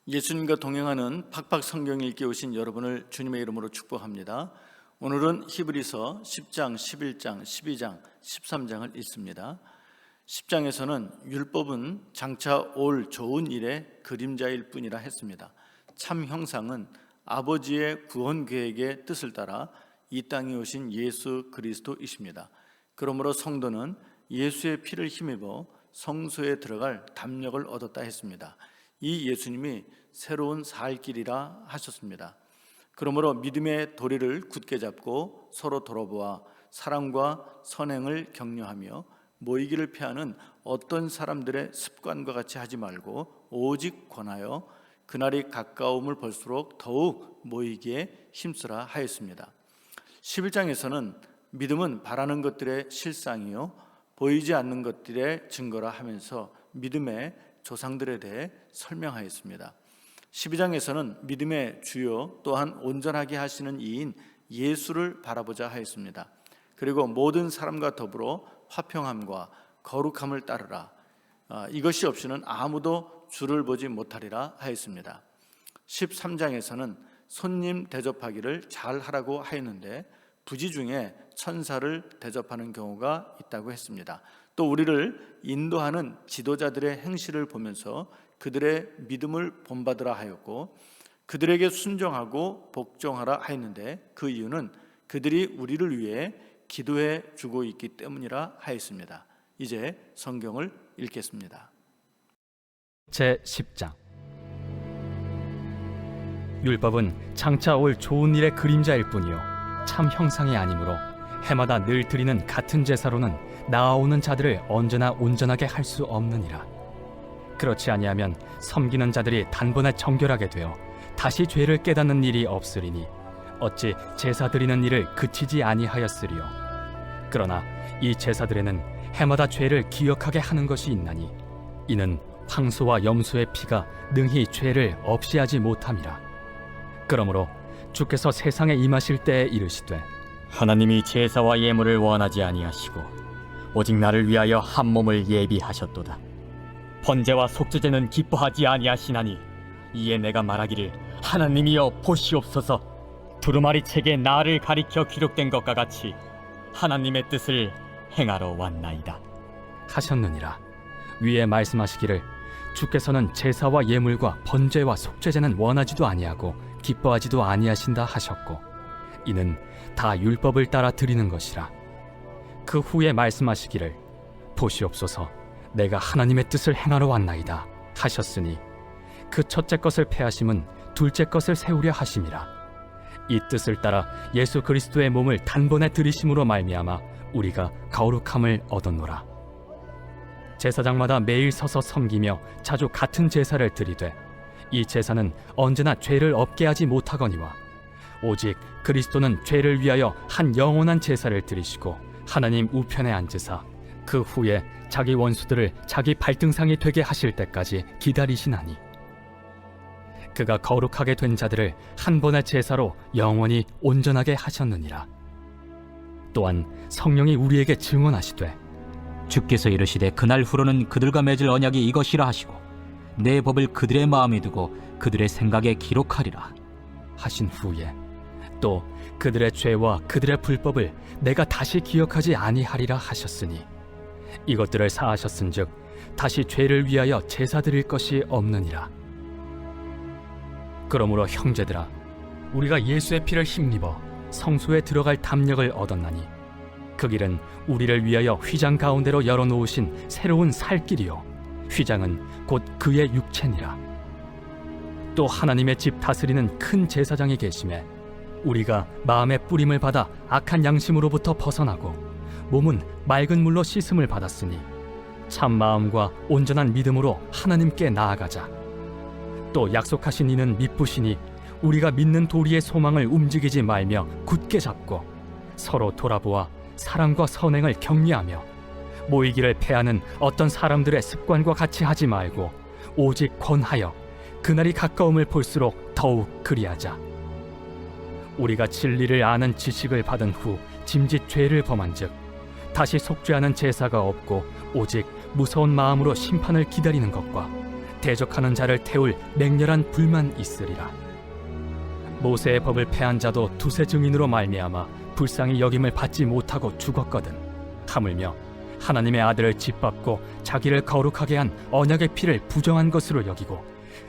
예수님과 동행하는 팍팍 성경 읽기 오신 여러분을 주님의 이름으로 축복합니다. 오늘은 히브리서 10장, 11장, 12장, 13장을 읽습니다. 10장에서는 율법은 장차 올 좋은 일의 그림자일 뿐이라 했습니다. 참 형상은 아버지의 구원 계획의 뜻을 따라 이 땅에 오신 예수 그리스도이십니다. 그러므로 성도는 예수의 피를 힘입어 성소에 들어갈 담력을 얻었다 했습니다. 이 예수님이 새로운 살 길이라 하셨습니다. 그러므로 믿음의 도리를 굳게 잡고 서로 돌아보아 사랑과 선행을 격려하며 모이기를 피하는 어떤 사람들의 습관과 같이 하지 말고 오직 권하여 그날이 가까움을 볼수록 더욱 모이기에 힘쓰라 하였습니다. 11장에서는 믿음은 바라는 것들의 실상이요 보이지 않는 것들의 증거라 하면서 믿음의 조상들에 대해 설명하였습니다. 12장에서는 믿음의 주요 또한 온전하게 하시는 이인 예수를 바라보자 하였습니다. 그리고 모든 사람과 더불어 화평함과 거룩함을 따르라. 이것이 없이는 아무도 주를 보지 못하리라 하였습니다. 13장에서는 손님 대접하기를 잘 하라고 하였는데 부지 중에 천사를 대접하는 경우가 있다고 했습니다. 또 우리를 인도하는 지도자들의 행실을 보면서 그들의 믿음을 본받으라 하였고 그들에게 순종하고 복종하라 하였는데 그 이유는 그들이 우리를 위해 기도해 주고 있기 때문이라 하였습니다. 이제 성경을 읽겠습니다. 제10장 율법은 장차 올 좋은 일의 그림자일 뿐이요 참 형상이 아니므로 해마다 늘 드리는 같은 제사로는 나아오는 자들을 언제나 온전하게 할 수 없느니라. 그렇지 아니하면 섬기는 자들이 단번에 정결하게 되어 다시 죄를 깨닫는 일이 없으리니 어찌 제사 드리는 일을 그치지 아니하였으리요. 그러나 이 제사들에는 해마다 죄를 기억하게 하는 것이 있나니 이는 황소와 염소의 피가 능히 죄를 없이 하지 못함이라. 그러므로 주께서 세상에 임하실 때에 이르시되 하나님이 제사와 예물을 원하지 아니하시고 오직 나를 위하여 한 몸을 예비하셨도다. 번제와 속죄제는 기뻐하지 아니하시나니 이에 내가 말하기를 하나님이여 보시옵소서. 두루마리 책에 나를 가리켜 기록된 것과 같이 하나님의 뜻을 행하러 왔나이다 하셨느니라. 위에 말씀하시기를 주께서는 제사와 예물과 번제와 속죄제는 원하지도 아니하고 기뻐하지도 아니하신다 하셨고 이는 다 율법을 따라 드리는 것이라. 그 후에 말씀하시기를 보시옵소서 내가 하나님의 뜻을 행하러 왔나이다 하셨으니 그 첫째 것을 패하심은 둘째 것을 세우려 하심이라. 이 뜻을 따라 예수 그리스도의 몸을 단번에 들이심으로 말미암아 우리가 거룩함을 얻었노라. 제사장마다 매일 서서 섬기며 자주 같은 제사를 드리되 이 제사는 언제나 죄를 없게 하지 못하거니와 오직 그리스도는 죄를 위하여 한 영원한 제사를 드리시고 하나님 우편에 앉으사 그 후에 자기 원수들을 자기 발등상이 되게 하실 때까지 기다리시나니 그가 거룩하게 된 자들을 한 번의 제사로 영원히 온전하게 하셨느니라. 또한 성령이 우리에게 증언하시되 주께서 이르시되 그날 후로는 그들과 맺을 언약이 이것이라 하시고 내 법을 그들의 마음에 두고 그들의 생각에 기록하리라 하신 후에 또 그들의 죄와 그들의 불법을 내가 다시 기억하지 아니하리라 하셨으니 이것들을 사하셨은즉 다시 죄를 위하여 제사 드릴 것이 없느니라. 그러므로 형제들아 우리가 예수의 피를 힘입어 성소에 들어갈 담력을 얻었나니 그 길은 우리를 위하여 휘장 가운데로 열어놓으신 새로운 살 길이요 휘장은 곧 그의 육체니라. 또 하나님의 집 다스리는 큰 제사장이 계심에 우리가 마음의 뿌림을 받아 악한 양심으로부터 벗어나고 몸은 맑은 물로 씻음을 받았으니 참 마음과 온전한 믿음으로 하나님께 나아가자. 또 약속하신 이는 미쁘시니 우리가 믿는 도리의 소망을 움직이지 말며 굳게 잡고 서로 돌아보아 사랑과 선행을 격려하며 모이기를 패하는 어떤 사람들의 습관과 같이 하지 말고 오직 권하여 그날이 가까움을 볼수록 더욱 그리하자. 우리가 진리를 아는 지식을 받은 후 짐짓 죄를 범한즉 다시 속죄하는 제사가 없고 오직 무서운 마음으로 심판을 기다리는 것과 대적하는 자를 태울 맹렬한 불만 있으리라. 모세의 법을 패한 자도 두세 증인으로 말미암아 불쌍히 여김을 받지 못하고 죽었거든. 하물며 하나님의 아들을 짓밟고 자기를 거룩하게 한 언약의 피를 부정한 것으로 여기고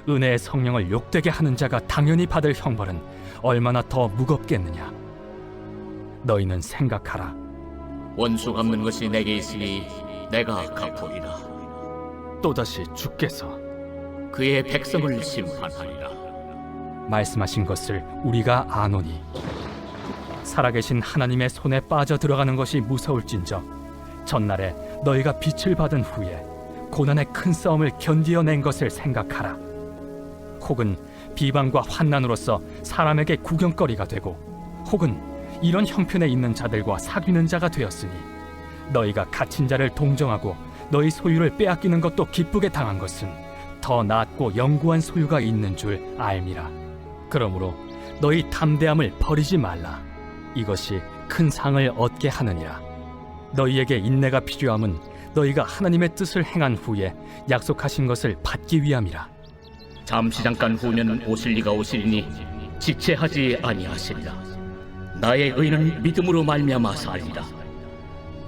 은혜의 성령을 욕되게 하는 자가 당연히 받을 형벌은 얼마나 더 무겁겠느냐. 너희는 생각하라. 원수 갚는 것이 내게 있으니 내가 갚으리라. 또다시 주께서 그의 백성을 심판하리라. 말씀하신 것을 우리가 아노니 살아계신 하나님의 손에 빠져 들어가는 것이 무서울진저 전날에 너희가 빛을 받은 후에 고난의 큰 싸움을 견디어낸 것을 생각하라. 혹은 비방과 환난으로서 사람에게 구경거리가 되고 혹은 이런 형편에 있는 자들과 사귀는 자가 되었으니 너희가 갇힌 자를 동정하고 너희 소유를 빼앗기는 것도 기쁘게 당한 것은 더 낫고 영구한 소유가 있는 줄 알미라. 그러므로 너희 담대함을 버리지 말라. 이것이 큰 상을 얻게 하느니라. 너희에게 인내가 필요함은 너희가 하나님의 뜻을 행한 후에 약속하신 것을 받기 위함이라. 잠시 잠깐 후면 오실 이가 오시리니 지체하지 아니하시리라. 나의 의는 믿음으로 말미암아 살리라.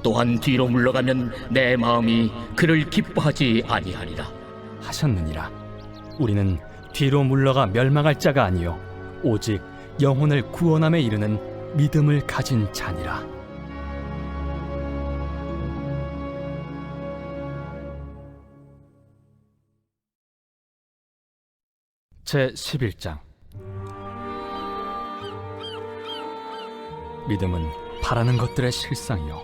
또한 뒤로 물러가면 내 마음이 그를 기뻐하지 아니하리라 하셨느니라. 우리는 뒤로 물러가 멸망할 자가 아니요 오직 영혼을 구원함에 이르는 믿음을 가진 자니라. 제 11장. 믿음은 바라는 것들의 실상이요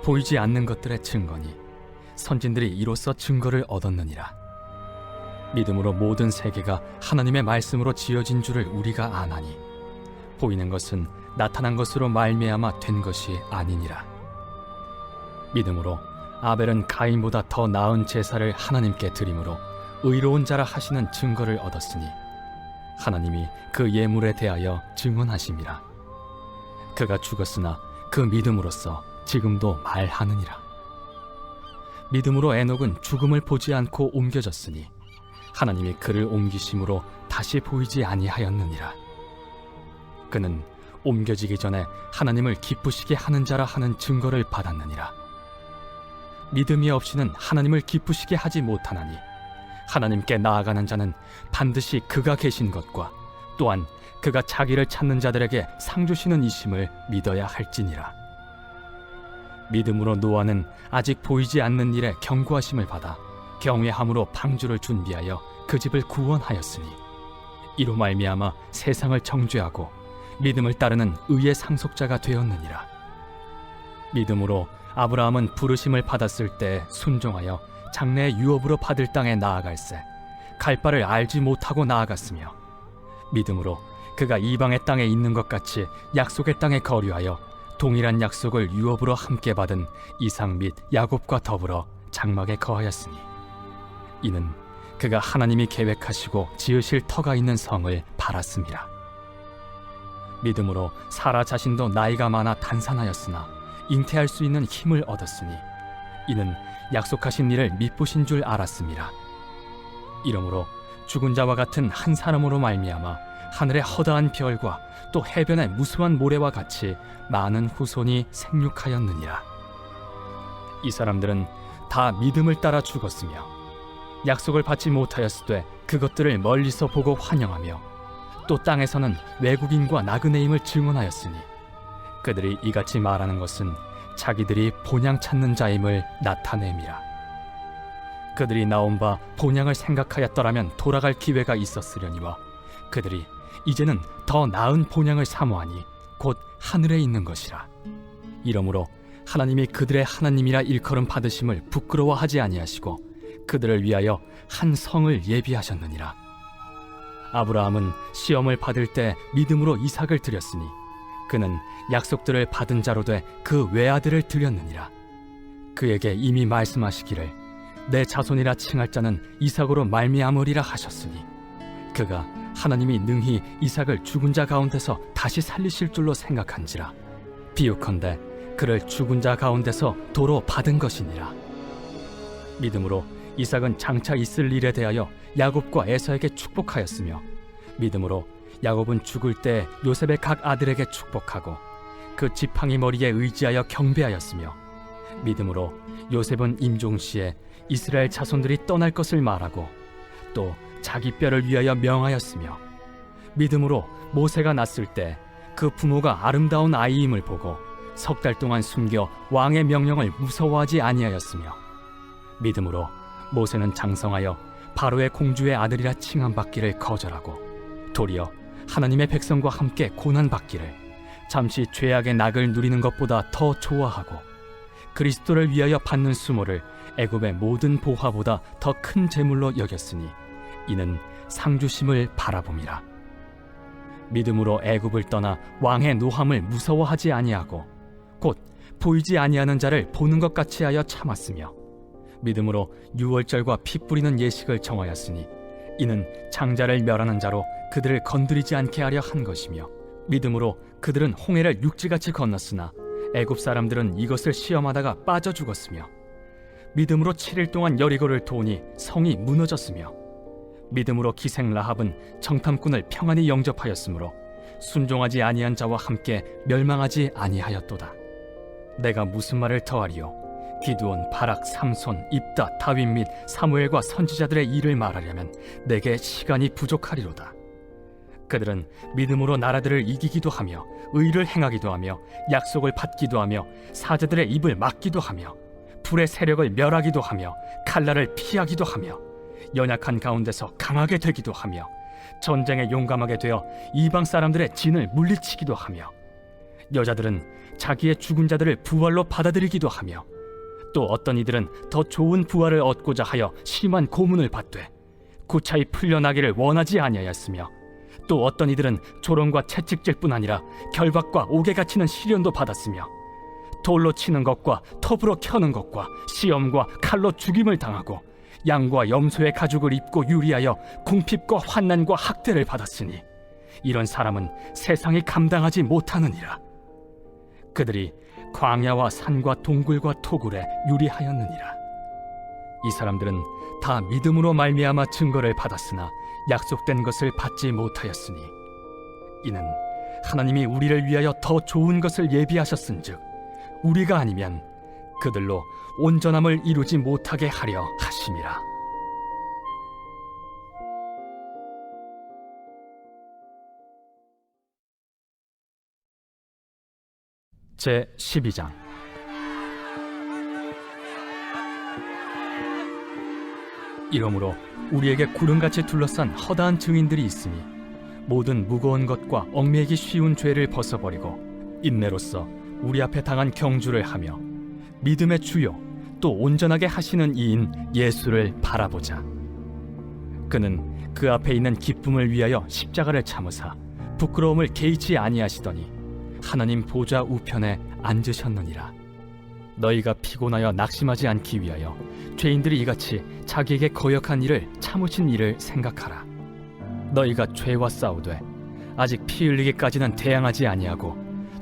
보이지 않는 것들의 증거니 선진들이 이로써 증거를 얻었느니라. 믿음으로 모든 세계가 하나님의 말씀으로 지어진 줄을 우리가 아나니 보이는 것은 나타난 것으로 말미암아 된 것이 아니니라. 믿음으로 아벨은 가인보다 더 나은 제사를 하나님께 드림으로 의로운 자라 하시는 증거를 얻었으니 하나님이 그 예물에 대하여 증언하심이라. 그가 죽었으나 그 믿음으로써 지금도 말하느니라. 믿음으로 에녹은 죽음을 보지 않고 옮겨졌으니 하나님이 그를 옮기심으로 다시 보이지 아니하였느니라. 그는 옮겨지기 전에 하나님을 기쁘시게 하는 자라 하는 증거를 받았느니라. 믿음이 없이는 하나님을 기쁘시게 하지 못하나니 하나님께 나아가는 자는 반드시 그가 계신 것과 또한 그가 자기를 찾는 자들에게 상 주시는 이심을 믿어야 할지니라. 믿음으로 노아는 아직 보이지 않는 일에 경고하심을 받아 경외함으로 방주를 준비하여 그 집을 구원하였으니 이로 말미암아 세상을 정죄하고 믿음을 따르는 의의 상속자가 되었느니라. 믿음으로 아브라함은 부르심을 받았을 때 순종하여 장래의 유업으로 받을 땅에 나아갈새 갈 바를 알지 못하고 나아갔으며 믿음으로 그가 이방의 땅에 있는 것 같이 약속의 땅에 거류하여 동일한 약속을 유업으로 함께 받은 이삭 및 야곱과 더불어 장막에 거하였으니 이는 그가 하나님이 계획하시고 지으실 터가 있는 성을 바랐음이라. 믿음으로 사라 자신도 나이가 많아 단산하였으나 잉태할 수 있는 힘을 얻었으니 이는 약속하신 일을 믿으신 줄 알았음이라. 이러므로 죽은 자와 같은 한 사람으로 말미암아 하늘의 허다한 별과 또 해변의 무수한 모래와 같이 많은 후손이 생육하였느니라. 이 사람들은 다 믿음을 따라 죽었으며 약속을 받지 못하였으되 그것들을 멀리서 보고 환영하며 또 땅에서는 외국인과 나그네임을 증언하였으니 그들이 이같이 말하는 것은 자기들이 본향 찾는 자임을 나타냄이라. 그들이 나온 바 본향을 생각하였더라면 돌아갈 기회가 있었으려니와 그들이 이제는 더 나은 본향을 사모하니 곧 하늘에 있는 것이라. 이러므로 하나님이 그들의 하나님이라 일컬음 받으심을 부끄러워하지 아니하시고 그들을 위하여 한 성을 예비하셨느니라. 아브라함은 시험을 받을 때 믿음으로 이삭을 드렸으니 그는 약속들을 받은 자로 돼 그 외아들을 드렸느니라. 그에게 이미 말씀하시기를 내 자손이라 칭할 자는 이삭으로 말미암으리라 하셨으니 그가 하나님이 능히 이삭을 죽은 자 가운데서 다시 살리실 줄로 생각한지라. 비유컨대 그를 죽은 자 가운데서 도로 받은 것이니라. 믿음으로 이삭은 장차 있을 일에 대하여 야곱과 에서에게 축복하였으며 믿음으로 야곱은 죽을 때 요셉의 각 아들에게 축복하고 그 지팡이 머리에 의지하여 경배하였으며 믿음으로 요셉은 임종시에 이스라엘 자손들이 떠날 것을 말하고 또 자기 뼈를 위하여 명하였으며 믿음으로 모세가 낳았을 때 그 부모가 아름다운 아이임을 보고 석 달 동안 숨겨 왕의 명령을 무서워하지 아니하였으며 믿음으로 모세는 장성하여 바로의 공주의 아들이라 칭함받기를 거절하고 도리어 하나님의 백성과 함께 고난받기를 잠시 죄악의 낙을 누리는 것보다 더 좋아하고 그리스도를 위하여 받는 수모를 애굽의 모든 보화보다 더 큰 재물로 여겼으니 이는 상주심을 바라봄이라. 믿음으로 애굽을 떠나 왕의 노함을 무서워하지 아니하고 곧 보이지 아니하는 자를 보는 것 같이 하여 참았으며 믿음으로 유월절과 피 뿌리는 예식을 정하였으니 이는 장자를 멸하는 자로 그들을 건드리지 않게 하려 한 것이며 믿음으로 그들은 홍해를 육지같이 건넜으나 애굽 사람들은 이것을 시험하다가 빠져 죽었으며 믿음으로 7일 동안 여리고를 도우니 성이 무너졌으며 믿음으로 기생 라합은 정탐꾼을 평안히 영접하였으므로 순종하지 아니한 자와 함께 멸망하지 아니하였도다. 내가 무슨 말을 더하리요? 기드온, 바락, 삼손, 입다, 다윗 및 사무엘과 선지자들의 일을 말하려면 내게 시간이 부족하리로다. 그들은 믿음으로 나라들을 이기기도 하며 의를 행하기도 하며 약속을 받기도 하며 사자들의 입을 막기도 하며 불의 세력을 멸하기도 하며 칼날을 피하기도 하며 연약한 가운데서 강하게 되기도 하며 전쟁에 용감하게 되어 이방 사람들의 진을 물리치기도 하며 여자들은 자기의 죽은 자들을 부활로 받아들이기도 하며 또 어떤 이들은 더 좋은 부활을 얻고자 하여 심한 고문을 받되 구차히 풀려나기를 원하지 아니하였으며 또 어떤 이들은 조롱과 채찍질뿐 아니라 결박과 옥에 갇히는 시련도 받았으며 돌로 치는 것과 톱으로 켜는 것과 시험과 칼로 죽임을 당하고 양과 염소의 가죽을 입고 유리하여 궁핍과 환난과 학대를 받았으니 이런 사람은 세상이 감당하지 못하느니라. 그들이 광야와 산과 동굴과 토굴에 유리하였느니라. 이 사람들은 다 믿음으로 말미암아 증거를 받았으나 약속된 것을 받지 못하였으니 이는 하나님이 우리를 위하여 더 좋은 것을 예비하셨은즉 우리가 아니면 그들로 온전함을 이루지 못하게 하려 하심이라. 제 12장. 이러므로 우리에게 구름같이 둘러싼 허다한 증인들이 있으니 모든 무거운 것과 얽매이기 쉬운 죄를 벗어버리고 인내로써 우리 앞에 당한 경주를 하며 믿음의 주요 또 온전하게 하시는 이인 예수를 바라보자. 그는 그 앞에 있는 기쁨을 위하여 십자가를 참으사 부끄러움을 개의치 아니하시더니 하나님 보좌 우편에 앉으셨느니라. 너희가 피곤하여 낙심하지 않기 위하여 죄인들이 이같이 자기에게 거역한 일을 참으신 일을 생각하라. 너희가 죄와 싸우되 아직 피 흘리기까지는 대항하지 아니하고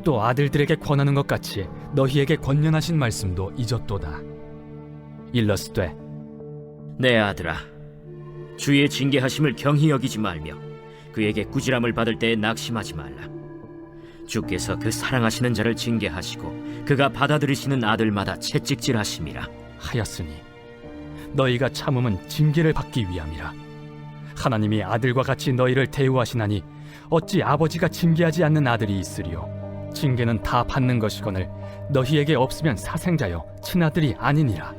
또 아들들에게 권하는 것 같이 너희에게 권면하신 말씀도 잊었도다. 일러스되 내 아들아, 주의 징계하심을 경히 여기지 말며 그에게 꾸지람을 받을 때에 낙심하지 말라. 주께서 그 사랑하시는 자를 징계하시고 그가 받아들이시는 아들마다 채찍질하심이라 하였으니 너희가 참음은 징계를 받기 위함이라. 하나님이 아들과 같이 너희를 대우하시나니 어찌 아버지가 징계하지 않는 아들이 있으리요. 징계는 다 받는 것이거늘 너희에게 없으면 사생자여 친아들이 아니니라.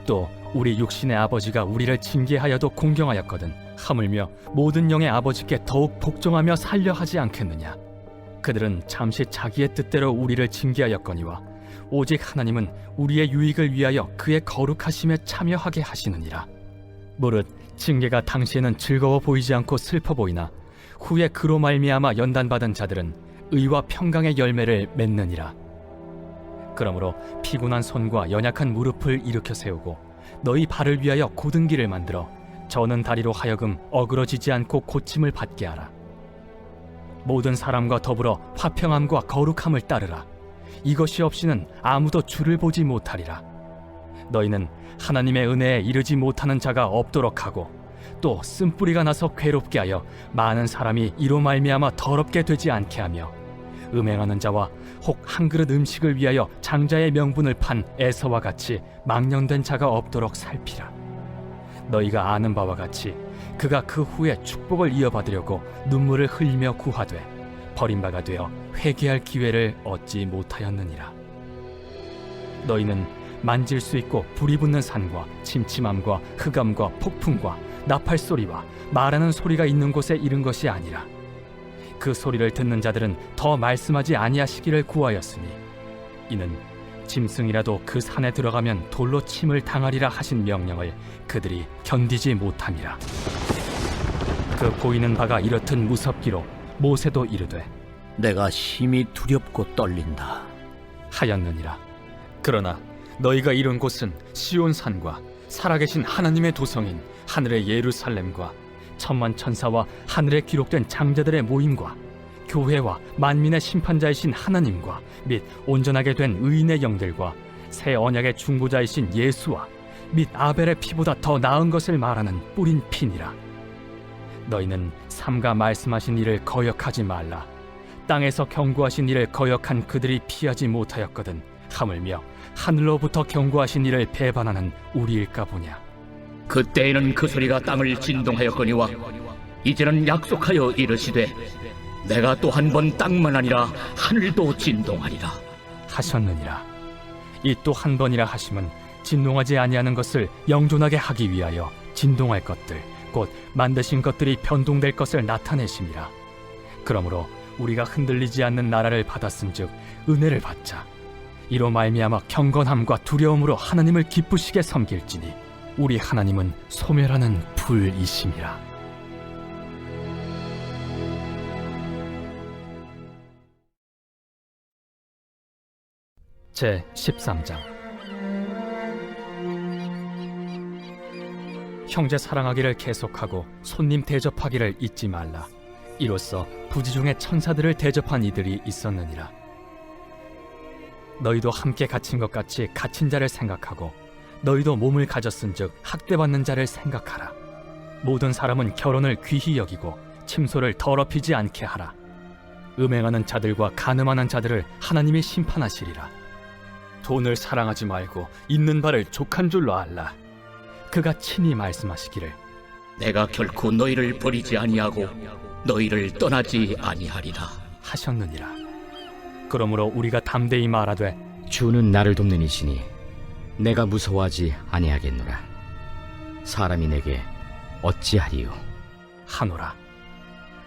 또 우리 육신의 아버지가 우리를 징계하여도 공경하였거든 하물며 모든 영의 아버지께 더욱 복종하며 살려 하지 않겠느냐. 그들은 잠시 자기의 뜻대로 우리를 징계하였거니와 오직 하나님은 우리의 유익을 위하여 그의 거룩하심에 참여하게 하시느니라. 무릇 징계가 당시에는 즐거워 보이지 않고 슬퍼 보이나 후에 그로 말미암아 연단받은 자들은 의와 평강의 열매를 맺느니라. 그러므로 피곤한 손과 연약한 무릎을 일으켜 세우고 너희 발을 위하여 곧은 길을 만들어 저는 다리로 하여금 어그러지지 않고 고침을 받게 하라. 모든 사람과 더불어 화평함과 거룩함을 따르라. 이것이 없이는 아무도 주를 보지 못하리라. 너희는 하나님의 은혜에 이르지 못하는 자가 없도록 하고 또 쓴뿌리가 나서 괴롭게 하여 많은 사람이 이로 말미암아 더럽게 되지 않게 하며 음행하는 자와 혹 한 그릇 음식을 위하여 장자의 명분을 판 에서와 같이 망령된 자가 없도록 살피라. 너희가 아는 바와 같이 그가 그 후에 축복을 이어받으려고 눈물을 흘리며 구하되 버림바가 되어 회개할 기회를 얻지 못하였느니라. 너희는 만질 수 있고 불이 붙는 산과 침침함과 흑암과 폭풍과 나팔 소리와 말하는 소리가 있는 곳에 이른 것이 아니라 그 소리를 듣는 자들은 더 말씀하지 아니하시기를 구하였으니 이는 짐승이라도 그 산에 들어가면 돌로 침을 당하리라 하신 명령을 그들이 견디지 못함이라. 그 보이는 바가 이렇듯 무섭기로 모세도 이르되 내가 심히 두렵고 떨린다 하였느니라. 그러나 너희가 이룬 곳은 시온산과 살아계신 하나님의 도성인 하늘의 예루살렘과 천만 천사와 하늘에 기록된 장자들의 모임과 교회와 만민의 심판자이신 하나님과 및 온전하게 된 의인의 영들과 새 언약의 중보자이신 예수와 및 아벨의 피보다 더 나은 것을 말하는 뿌린 피니라. 너희는 삼가 말씀하신 일을 거역하지 말라. 땅에서 경고하신 일을 거역한 그들이 피하지 못하였거든 하물며 하늘로부터 경고하신 일을 배반하는 우리일까 보냐. 그때에는 그 소리가 땅을 진동하였거니와 이제는 약속하여 이르시되 내가 또 한 번 땅만 아니라 하늘도 진동하리라 하셨느니라. 이 또 한 번이라 하심은 진동하지 아니하는 것을 영존하게 하기 위하여 진동할 것들 곧 만드신 것들이 변동될 것을 나타내심이라. 그러므로 우리가 흔들리지 않는 나라를 받았은즉 은혜를 받자. 이로 말미암아 경건함과 두려움으로 하나님을 기쁘시게 섬길지니 우리 하나님은 소멸하는 불이심이라. 제 13장. 형제 사랑하기를 계속하고 손님 대접하기를 잊지 말라. 이로써 부지 중에 천사들을 대접한 이들이 있었느니라. 너희도 함께 갇힌 것 같이 갇힌 자를 생각하고 너희도 몸을 가졌은즉 학대받는 자를 생각하라. 모든 사람은 결혼을 귀히 여기고 침소를 더럽히지 않게 하라. 음행하는 자들과 간음하는 자들을 하나님이 심판하시리라. 돈을 사랑하지 말고 있는 바를 족한 줄로 알라. 그가 친히 말씀하시기를 내가 결코 너희를 버리지 아니하고 너희를 떠나지 아니하리라 하셨느니라. 그러므로 우리가 담대히 말하되 주는 나를 돕는 이시니 내가 무서워하지 아니하겠노라. 사람이 내게 어찌하리요? 하노라.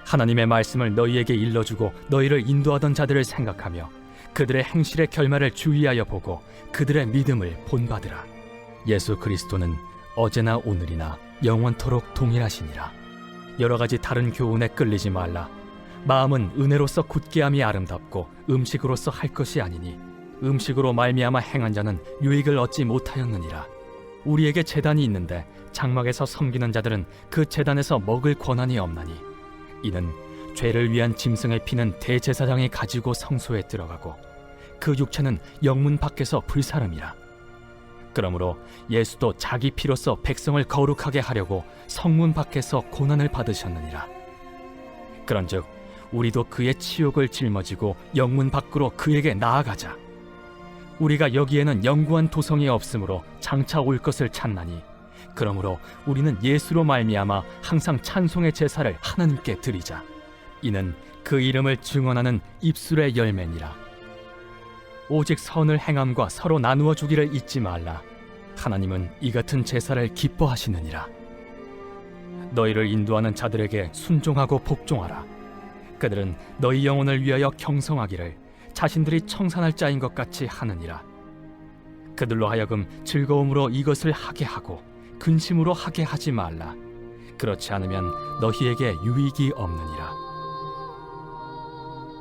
하나님의 말씀을 너희에게 일러주고 너희를 인도하던 자들을 생각하며 그들의 행실의 결말을 주의하여 보고 그들의 믿음을 본받으라. 예수 그리스도는 어제나 오늘이나 영원토록 동일하시니라. 여러 가지 다른 교훈에 끌리지 말라. 마음은 은혜로서 굳게함이 아름답고 음식으로서 할 것이 아니니 음식으로 말미암아 행한 자는 유익을 얻지 못하였느니라. 우리에게 제단이 있는데 장막에서 섬기는 자들은 그 제단에서 먹을 권한이 없나니 이는 죄를 위한 짐승의 피는 대제사장이 가지고 성소에 들어가고 그 육체는 영문 밖에서 불사름이라. 그러므로 예수도 자기 피로써 백성을 거룩하게 하려고 성문 밖에서 고난을 받으셨느니라. 그런즉 우리도 그의 치욕을 짊어지고 영문 밖으로 그에게 나아가자. 우리가 여기에는 영구한 도성이 없으므로 장차 올 것을 찾나니 그러므로 우리는 예수로 말미암아 항상 찬송의 제사를 하나님께 드리자. 이는 그 이름을 증언하는 입술의 열매니라. 오직 선을 행함과 서로 나누어 주기를 잊지 말라. 하나님은 이 같은 제사를 기뻐하시느니라. 너희를 인도하는 자들에게 순종하고 복종하라. 그들은 너희 영혼을 위하여 경성하기를 자신들이 청산할 자인 것 같이 하느니라. 그들로 하여금 즐거움으로 이것을 하게 하고 근심으로 하게 하지 말라. 그렇지 않으면 너희에게 유익이 없느니라.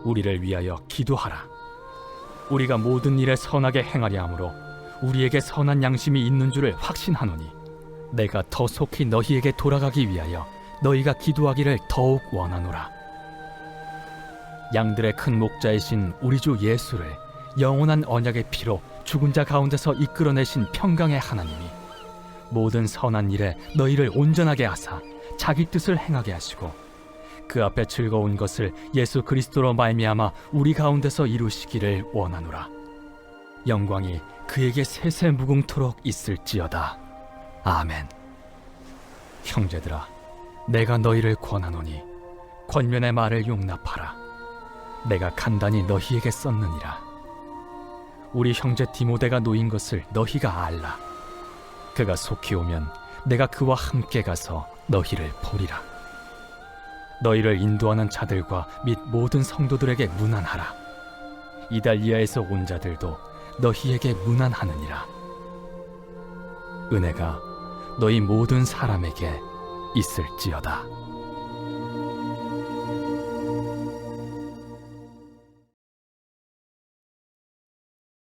우리를 위하여 기도하라. 우리가 모든 일에 선하게 행하려 하므로 우리에게 선한 양심이 있는 줄을 확신하노니 내가 더 속히 너희에게 돌아가기 위하여 너희가 기도하기를 더욱 원하노라. 양들의 큰 목자이신 우리 주 예수를 영원한 언약의 피로 죽은 자 가운데서 이끌어내신 평강의 하나님이 모든 선한 일에 너희를 온전하게 하사 자기 뜻을 행하게 하시고 그 앞에 즐거운 것을 예수 그리스도로 말미암아 우리 가운데서 이루시기를 원하노라. 영광이 그에게 세세 무궁토록 있을지어다. 아멘. 형제들아, 내가 너희를 권하노니 권면의 말을 용납하라. 내가 간단히 너희에게 썼느니라. 우리 형제 디모데가 놓인 것을 너희가 알라. 그가 속히 오면 내가 그와 함께 가서 너희를 보리라. 너희를 인도하는 자들과 및 모든 성도들에게 문안하라. 이달리아에서 온 자들도 너희에게 문안하느니라. 은혜가 너희 모든 사람에게 있을지어다.